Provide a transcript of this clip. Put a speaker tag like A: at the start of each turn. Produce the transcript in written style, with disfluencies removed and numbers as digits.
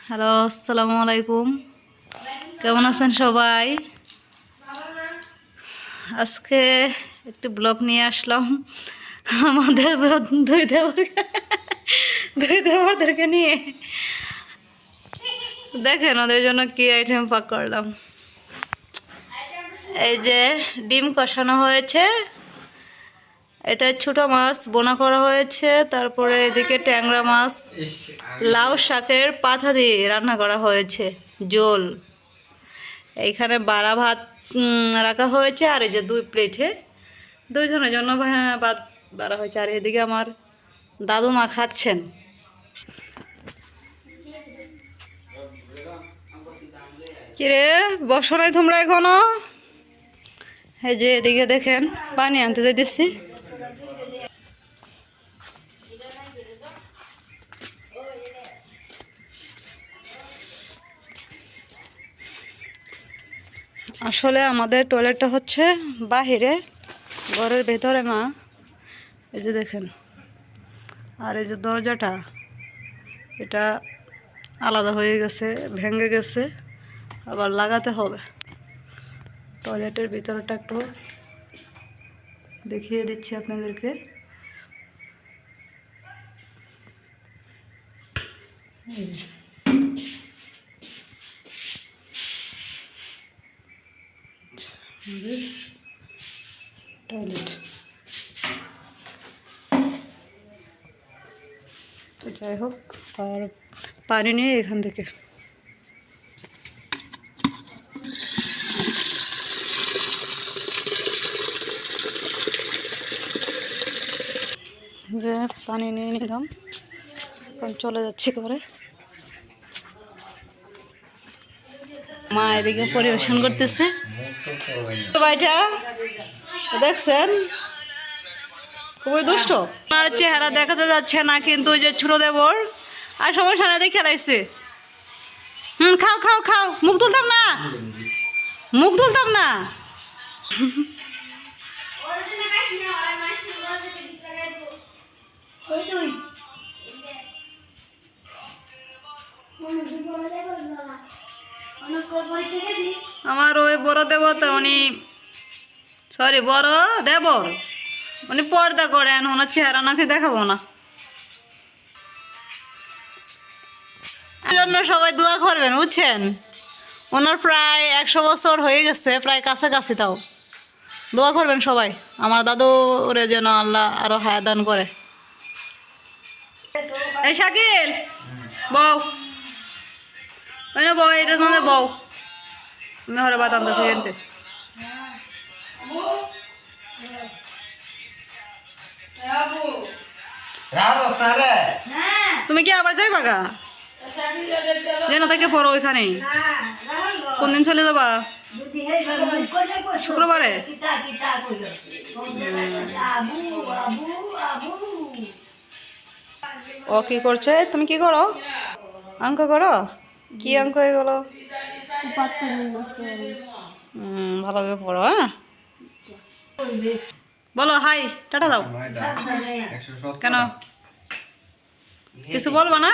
A: Hello, আসসালামু আলাইকুম। কেমন আছেন সবাই? আজকে একটি ব্লগ নিয়ে আসলাম আমাদের দুই দেবরদেরকে নিয়ে। দেখেন ওদের জন্য কি আইটেম পাক করলাম। এই যে ডিম কষানো হয়েছে, এটা ছোট মাছ বোনা করা হয়েছে, তারপরে এদিকে ট্যাংরা মাছ লাউ শাকের পাতা দিয়ে রান্না করা হয়েছে ঝোল। এইখানে বাড়া ভাত রাখা হয়েছে, আর এই যে 2 প্লেটে দুইজনের জন্য ভাত বাড়া হয়েছে। আর এদিকে আমার দাদু মা খাচ্ছেন। কিরে বসো নাই তোমরা এখনো? এই যে এদিকে দেখেন পানি আনতে যাইতেছি। আসলে আমাদের টয়লেটটা হচ্ছে বাহিরে, ঘরের ভেতরে না। এই যে দেখেন, আর এই যে দরজাটা এটা আলাদা হয়ে গেছে, ভেঙে গেছে, আবার লাগাতে হবে। টয়লেটের ভিতরটা একটু দেখিয়ে দিচ্ছি আপনাদেরকে। এই যে টয়লেট, তো যাই হোক, আর পানি নিয়ে এখান থেকে পানি নিয়ে নিলাম, এখন চলে যাচ্ছি করে। মা এদিকে পরিবেশন করতেছে। ভাইটা দেখছেন খুবই দুষ্ট, আর চেহারা দেখাতে যাচ্ছে না, কিন্তু ওই যে ছোট দেবর আর সমস্যা না দিয়ে খেলাইছে। খাও খাও খাও, মুখ তুলতাম না, মুখ তুলতাম না। আমার ওই বড় দেবতা, উনি বড় দেবর, উনি পর্দা করেন, ওনার চেহারা নাকি দেখাবো না। জন্য সবাই দোয়া করবেন, বুঝছেন। ওনার প্রায় 100 বছর হয়ে গেছে, প্রায় কাছাকাছি। তাও দোয়া করবেন সবাই আমার দাদুরে যেন আল্লাহ আরো হায়াত দান করে। এই শাকিল বউ, ওই না বউ, এটা তোমাদের বউ, আমি হরে বাত আনতেছি এনতে। তুমি কি আবার যাইবা গা? যেন থেকে পড়ো ওইখানেই। কোন দিন চলে যাবা? শুক্রবারে। ও কি করছে? তুমি কি করো? অঙ্ক করো? কি অঙ্ক হয়ে গেল? ভালোভাবে পড়ো। হ্যাঁ, বলো হাই, টাটা দাও। কেন কিছু বলবো না?